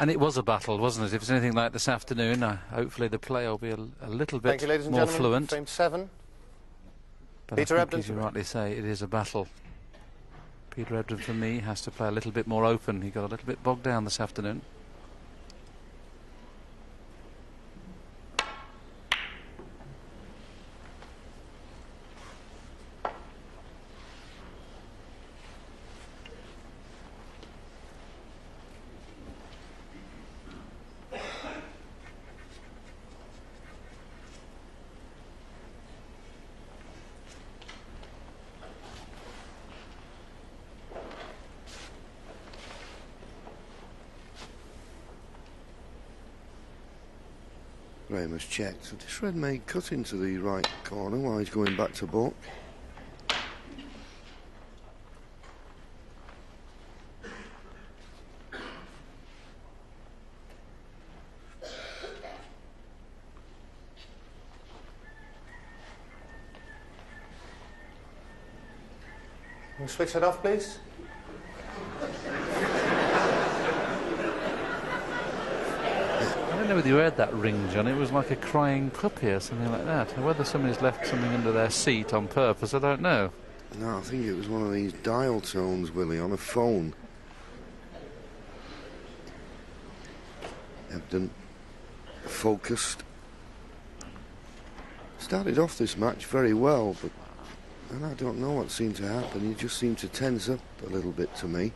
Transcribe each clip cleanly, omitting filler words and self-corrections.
And it was a battle, wasn't it? If it's anything like this afternoon, hopefully the play will be a little bit Thank you, ladies and more gentlemen. fluent. Frame 7. But Peter I think, Ebdon as you to me. rightly say, it is a battle. Peter Ebdon, for me, has to play a little bit more open. He got a little bit bogged down this afternoon. Graham has checked, so this red may cut into the right corner while he's going back to balk. Can you switch it off, please? I don't know whether you heard that ring, John. It was like a crying puppy or something like that. Or whether somebody's left something under their seat on purpose, I don't know. No, I think it was one of these dial tones, Willie, on a phone. Ebdon focused. Started off this match very well, but and I don't know what seemed to happen. He just seemed to tense up a little bit to me.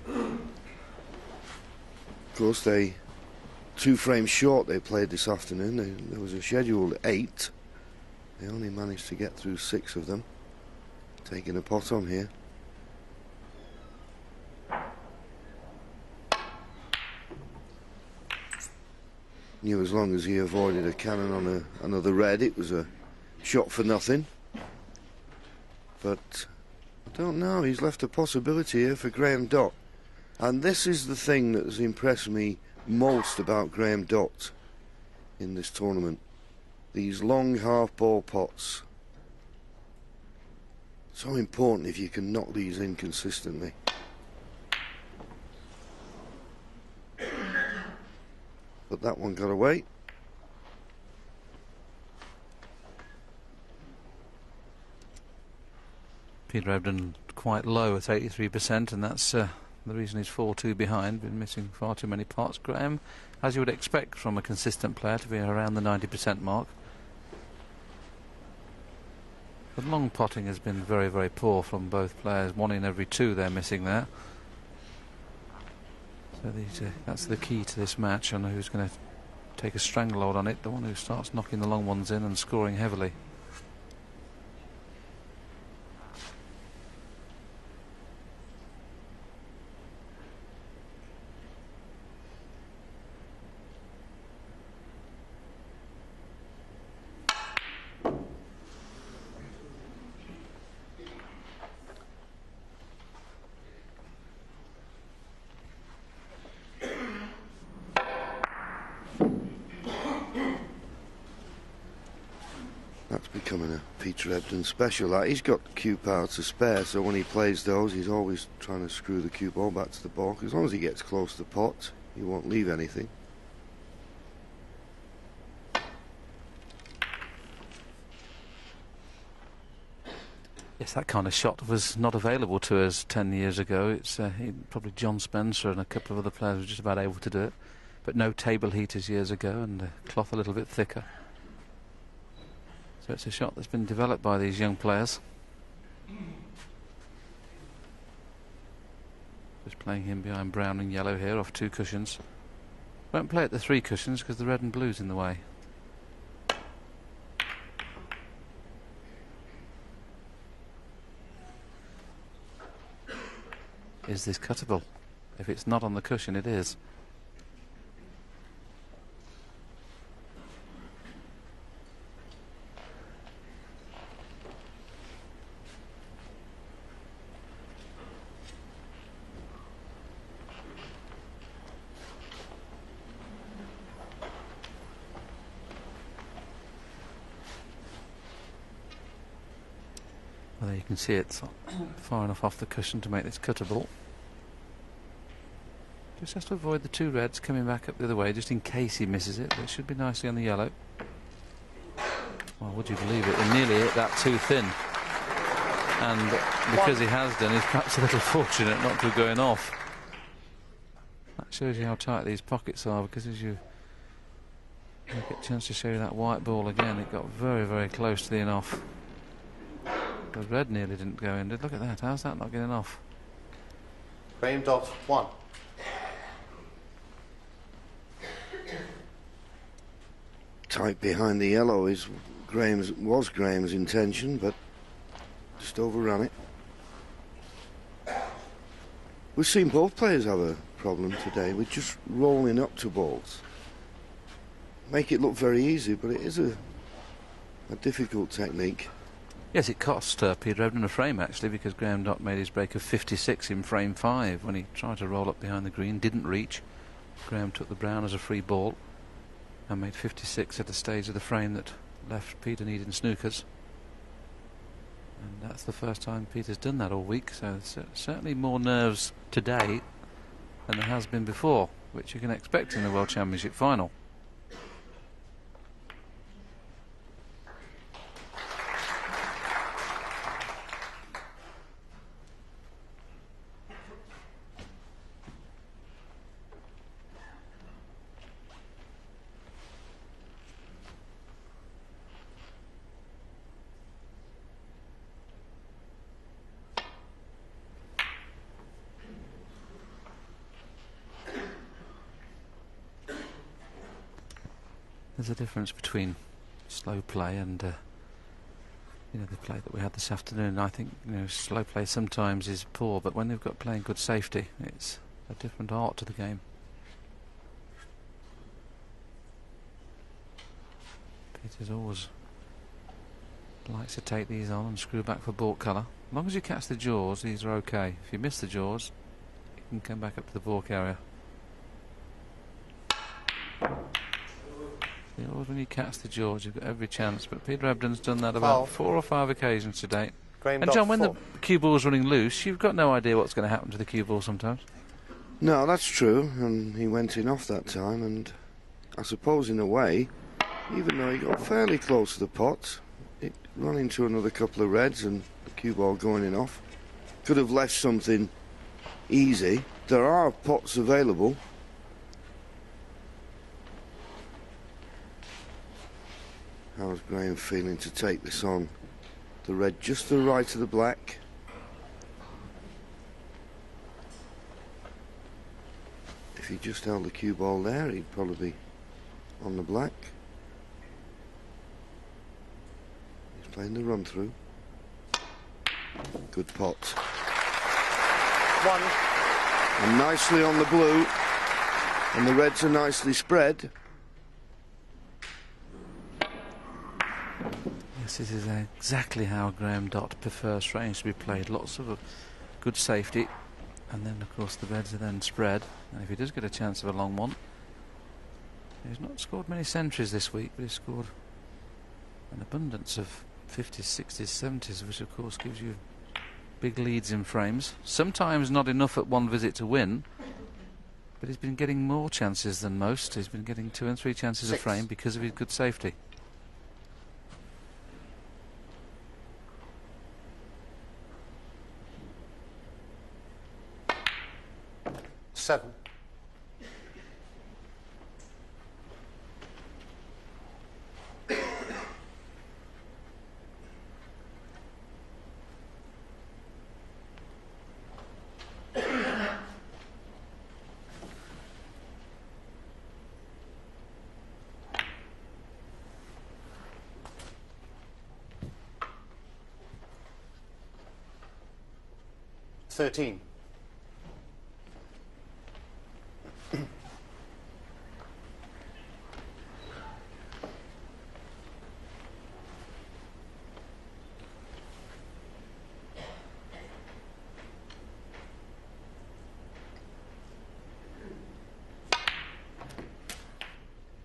Of course, they 2 frames short they played this afternoon. There was a scheduled 8. They only managed to get through 6 of them. Taking a pot on here. Knew as long as he avoided a cannon on another red, it was a shot for nothing. But I don't know, he's left a possibility here for Graham Dott. And this is the thing that has impressed me most about Graham Dott in this tournament. These long half ball pots. So important if you can knock these in consistently. But that one got away. Peter Ebdon quite low at 83%, and that's the reason he's 4-2 behind. Been missing far too many pots. Graham, as you would expect from a consistent player, to be around the 90% mark. The long potting has been very, very poor from both players. 1 in every 2 they're missing there. So that's the key to this match. I know who's going to take a stranglehold on it. The one who starts knocking the long ones in and scoring heavily. That's becoming a Peter Ebdon special. Like, he's got cue power to spare, so when he plays those, he's always trying to screw the cue ball back to the ball. As long as he gets close to the pot, he won't leave anything. Yes, that kind of shot was not available to us 10 years ago. It's probably John Spencer and a couple of other players were just about able to do it. But no table heaters years ago, and the cloth a little bit thicker. So it's a shot that's been developed by these young players. Just playing him behind brown and yellow here off 2 cushions. Won't play at the 3 cushions because the red and blue's in the way. Is this cuttable? If it's not on the cushion, it is. Well, there you can see it's far enough off the cushion to make this cuttable. Just has to avoid the two reds coming back up the other way, just in case he misses it. But it should be nicely on the yellow. Well, would you believe it? He nearly hit that too thin. And because he has done, he's perhaps a little fortunate not to have going off. That shows you how tight these pockets are, because as you get a chance to show you that white ball again, it got very, very close to the in-off. The red nearly didn't go in. Look at that. How's that not getting off? Graham Dot 1. Tight behind the yellow was Graham's intention, but just overran it. We've seen both players have a problem today with just rolling up to balls. Make it look very easy, but it is a difficult technique. Yes, it cost Peter Ebdon a frame, actually, because Graham Dott made his break of 56 in frame 5 when he tried to roll up behind the green, didn't reach. Graham took the brown as a free ball and made 56 at a stage of the frame that left Peter needing snookers. And that's the first time Peter's done that all week, so certainly more nerves today than there has been before, which you can expect in the World Championship final. There's a difference between slow play and the play that we had this afternoon. I think slow play sometimes is poor, but when they've got playing good safety, it's a different art to the game. Peter's always likes to take these on and screw back for baulk colour. As long as you catch the jaws, these are okay. If you miss the jaws, you can come back up to the baulk area. Always when you catch the jaws, you've got every chance, but Peter Ebdon's done that about 4 or 5 occasions to date. And John, when the cue ball's running loose, you've got no idea what's going to happen to the cue ball sometimes. No, that's true, and he went in off that time, and I suppose in a way, even though he got fairly close to the pot, it ran into another couple of reds and the cue ball going in off. Could have left something easy. There are pots available. How's Graham feeling to take this on? The red just to the right of the black. If he just held the cue ball there, he'd probably be on the black. He's playing the run through. Good pot. 1. And nicely on the blue. And the reds are nicely spread. This is exactly how Graham Dott prefers frames to be played. Lots of good safety, and then of course the reds are then spread, and if he does get a chance of a long one, he's not scored many centuries this week, but he's scored an abundance of 50s, 60s, 70s, which of course gives you big leads in frames. Sometimes not enough at one visit to win, but he's been getting more chances than most. He's been getting 2 and 3 chances a frame because of his good safety. Seven. Thirteen.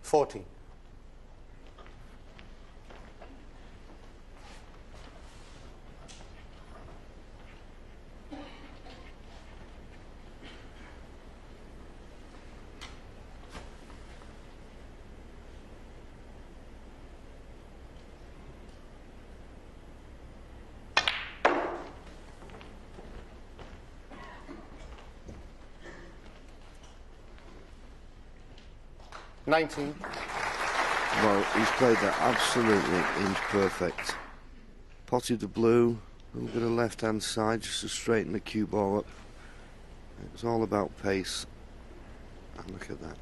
Fourteen. 19. Well, he's played that absolutely inch perfect. Potted the blue, a little bit of left-hand side just to straighten the cue ball up. It was all about pace. And look at that.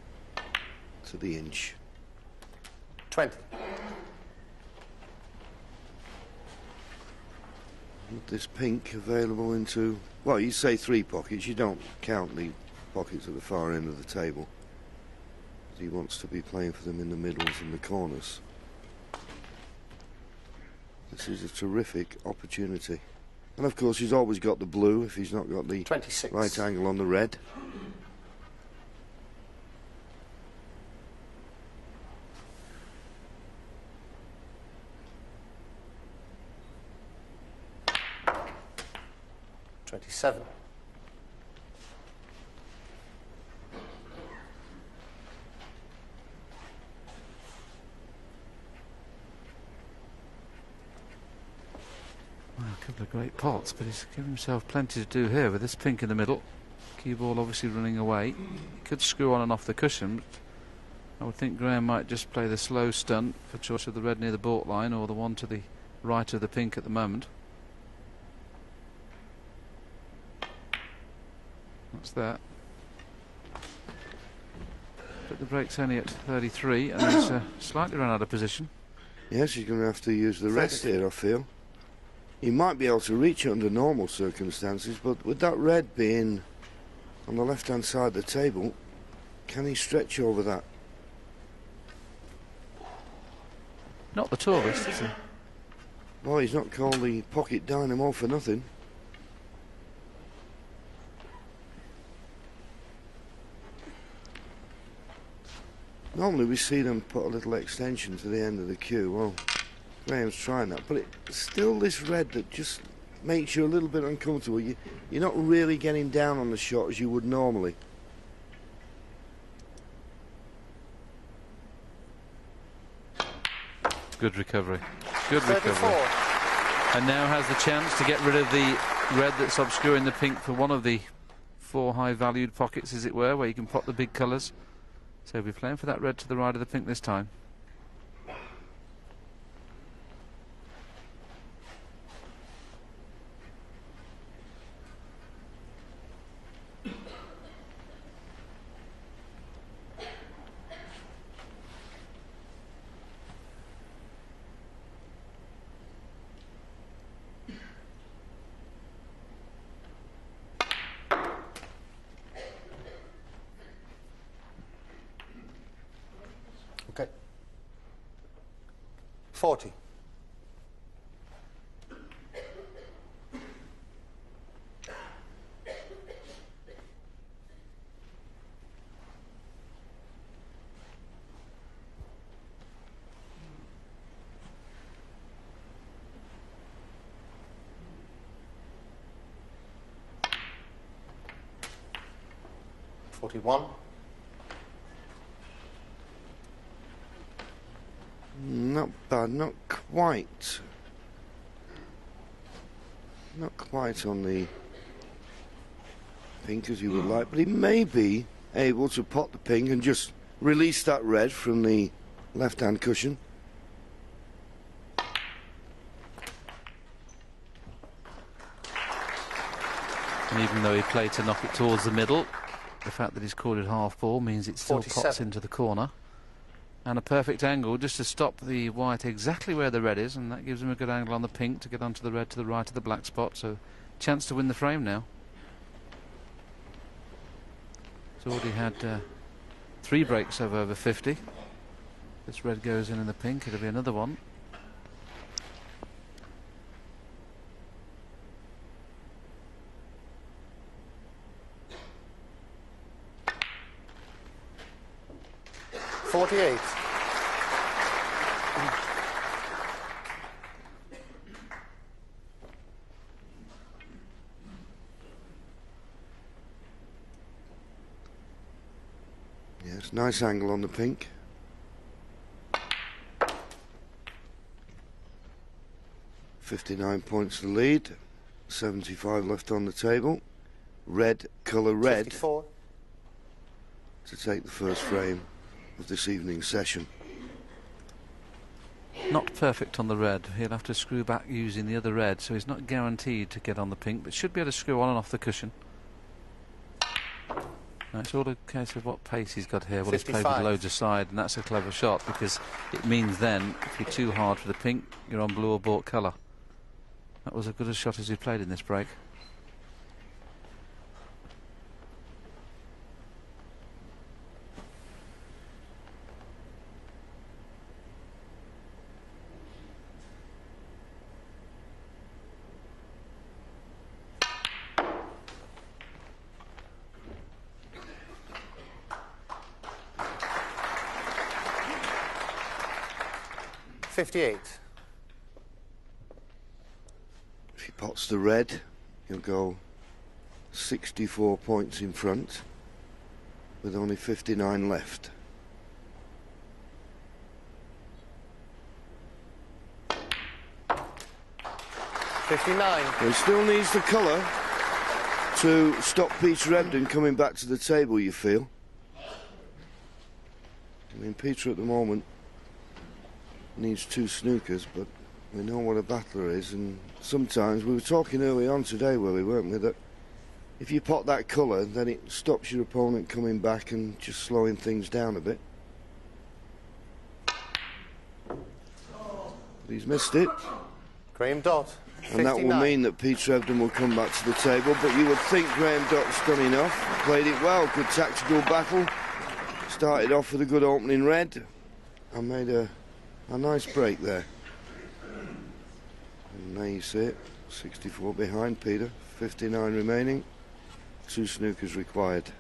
To the inch. 20. With this pink available into, well, you say 3 pockets. You don't count the pockets at the far end of the table. He wants to be playing for them in the middles and the corners. This is a terrific opportunity. And of course he's always got the blue if he's not got the 26. right angle on the red. $27. Well, a couple of great pots, but he's given himself plenty to do here with this pink in the middle. Cue ball obviously running away. He could screw on and off the cushion, but I would think Graham might just play the slow stunt for choice of the red near the baulk line or the one to the right of the pink at the moment. That's that. But the break's only at 33 and he's slightly run out of position. Yes, he's going to have to use the rest here, I feel. He might be able to reach it under normal circumstances, but with that red being on the left-hand side of the table, can he stretch over that? Not the tallest, is he? Well, he's not called the pocket dynamo for nothing. Normally we see them put a little extension to the end of the cue. Well, Graham's trying that, but it's still this red that just makes you a little bit uncomfortable. You're not really getting down on the shot as you would normally. Good recovery. Good 34. recovery. And now has the chance to get rid of the red that's obscuring the pink for one of the 4 high-valued pockets, as it were, where you can pot the big colours. So he'll be playing for that red to the right of the pink this time. Okay. 40. $41. Not bad, not quite. Not quite on the pink as you would like, but he may be able to pot the pink and just release that red from the left-hand cushion. And even though he played to knock it towards the middle, the fact that he's called it half ball means it still 47. pots into the corner. And a perfect angle just to stop the white exactly where the red is, and that gives him a good angle on the pink to get onto the red to the right of the black spot. So chance to win the frame now. He's already had 3 breaks of over 50. This red goes in the pink, it'll be another one. $48. Yes, nice angle on the pink. $59 points to lead. 75 left on the table. Red, colour red, 54. to take the first frame. of this evening's session. Not perfect on the red. He'll have to screw back using the other red, so he's not guaranteed to get on the pink, but should be able to screw on and off the cushion. Now, it's all a case of what pace he's got here. Well, he's played with 55. loads aside, and that's a clever shot, because it means then, if you're too hard for the pink, you're on blue or bought colour. That was as good a shot as he played in this break. $58. If he pots the red, he'll go 64 points in front with only 59 left. $59. He still needs the colour to stop Peter Ebdon coming back to the table, you feel. I mean, Peter at the moment needs 2 snookers, but we know what a battler is, and sometimes, we were talking early on today, Willie, weren't we, that if you pot that colour, then it stops your opponent coming back and just slowing things down a bit. But he's missed it. Graham Dott. 59. And that will mean that Peter Ebdon will come back to the table, but you would think Graham Dott's done enough. Played it well, good tactical battle. Started off with a good opening red and made a nice break there. And there you see it, 64 behind Peter, 59 remaining, 2 snookers required.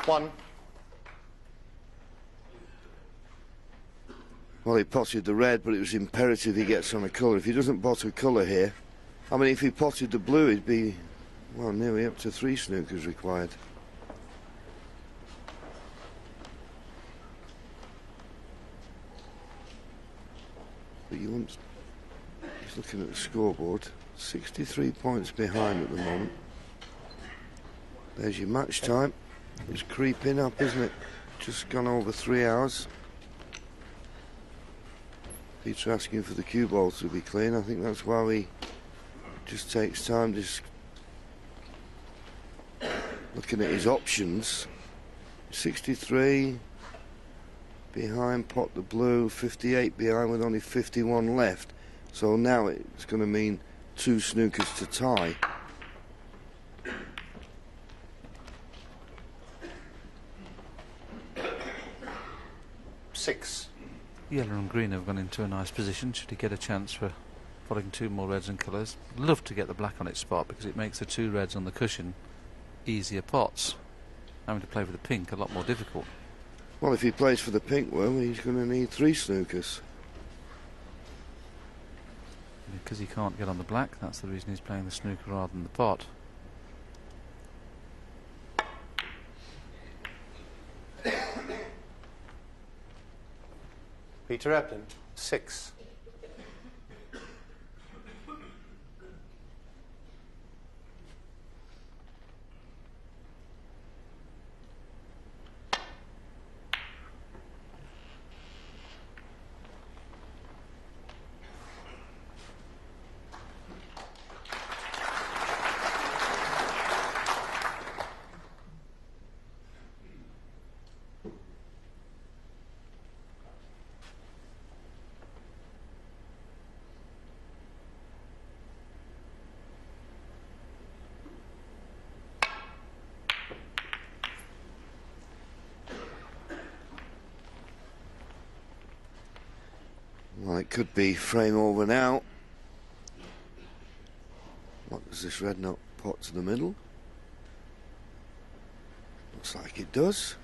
One. Well, he potted the red, but it was imperative he gets on a colour. If he doesn't pot a colour here, I mean, if he potted the blue, he'd be, well, nearly up to 3 snookers required. But you want, he's looking at the scoreboard, 63 points behind at the moment. There's your match time. It's creeping up, isn't it? Just gone over 3 hours. Peter asking for the cue ball to be clean. I think that's why he just takes time, just looking at his options. 63 behind, pot the blue, 58 behind with only 51 left. So now it's going to mean 2 snookers to tie. Six. Yellow and green have gone into a nice position. Should he get a chance for potting 2 more reds and colours? Love to get the black on its spot, because it makes the 2 reds on the cushion easier pots. Having to play with the pink a lot more difficult. Well, if he plays for the pink, well, he's going to need 3 snookers. Because he can't get on the black, that's the reason he's playing the snooker rather than the pot. Peter Ebdon. 6. it could be frame over now. What does this red not pot to the middle? Looks like it does.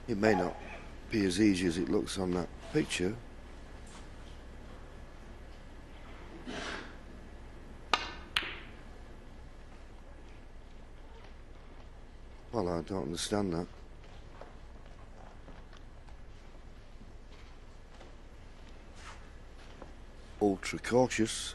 It may not be as easy as it looks on that picture. Well, I don't understand that. Ultra cautious.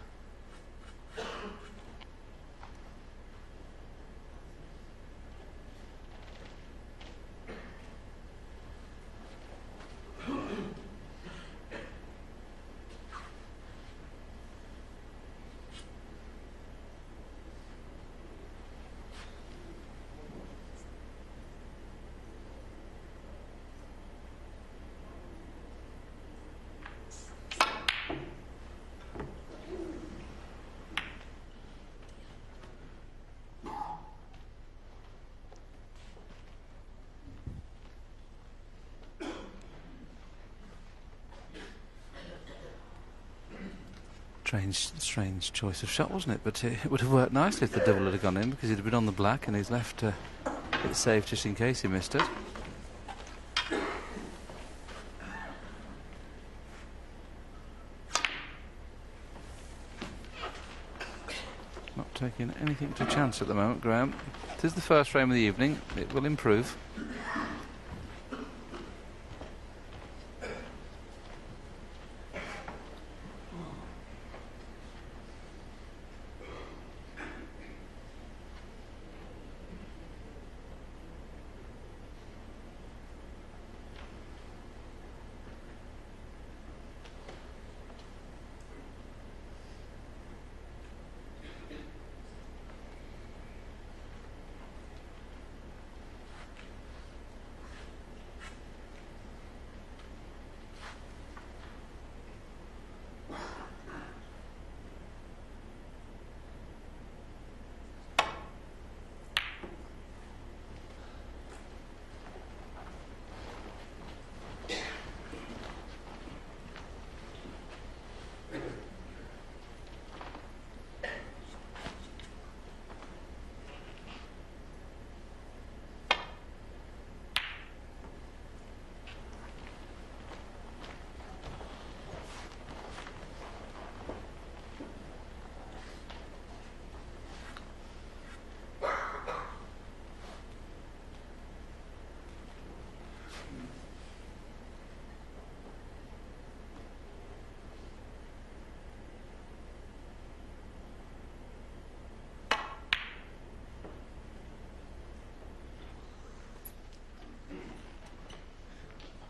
Strange choice of shot, wasn't it? But it would have worked nicely if the double had gone in, because he'd have been on the black and he's left it safe just in case he missed it. Not taking anything to chance at the moment, Graham. It is the first frame of the evening. It will improve.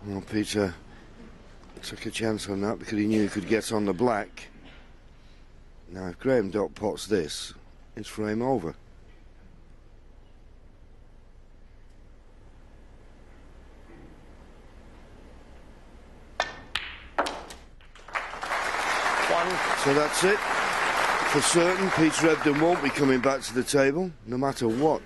Well, Peter took a chance on that because he knew he could get on the black. Now, if Graham Dott pots this, it's frame over. So that's it. For certain, Peter Ebdon won't be coming back to the table, no matter what.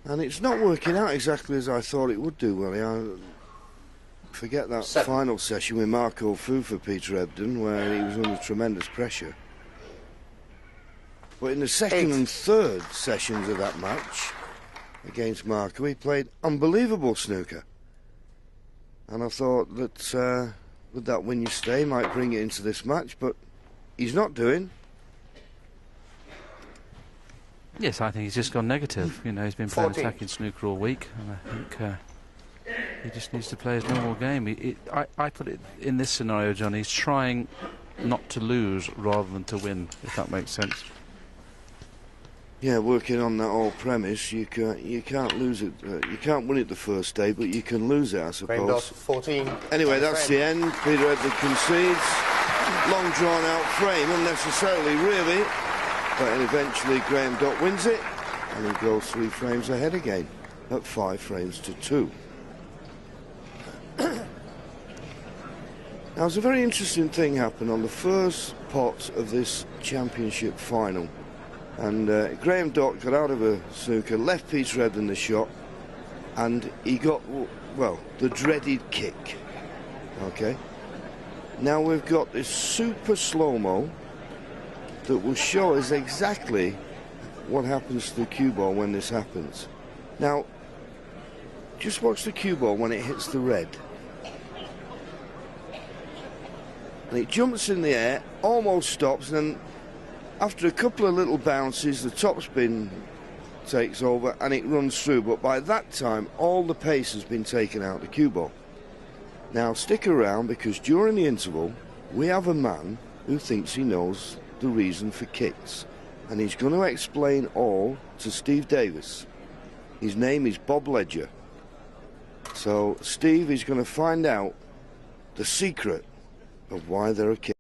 And it's not working out exactly as I thought it would do, Willie. I forget that final session with Marco Fu for Peter Ebdon, where he was under tremendous pressure. But in the second and third sessions of that match against Marco, he played unbelievable snooker. And I thought that with that win you stay might bring it into this match, but he's not doing. Yes, I think he's just gone negative. You know, he's been playing attacking snooker all week, and I think he just needs to play his normal game. I put it in this scenario, John, he's trying not to lose rather than to win, if that makes sense. Yeah, working on that old premise, you can't lose it. You can't win it the first day, but you can lose it, I suppose. 14. Anyway, that's the end. Peter Ebdon concedes. Long drawn out frame, unnecessarily, really. But eventually Graham Dott wins it, and he goes 3 frames ahead again at 5 frames to 2. Now, there's a very interesting thing happened on the first pot of this championship final. And Graham Dott got out of a snooker, left piece red in the shot, and he got, well, the dreaded kick. Okay. Now we've got this super slow-mo that will show us exactly what happens to the cue ball when this happens. Now, just watch the cue ball when it hits the red. And it jumps in the air, almost stops, and then after a couple of little bounces, the topspin takes over and it runs through. But by that time, all the pace has been taken out of the cue ball. Now, stick around, because during the interval, we have a man who thinks he knows the reason for kicks. And he's going to explain all to Steve Davis. His name is Bob Ledger. So Steve is going to find out the secret of why there are kicks.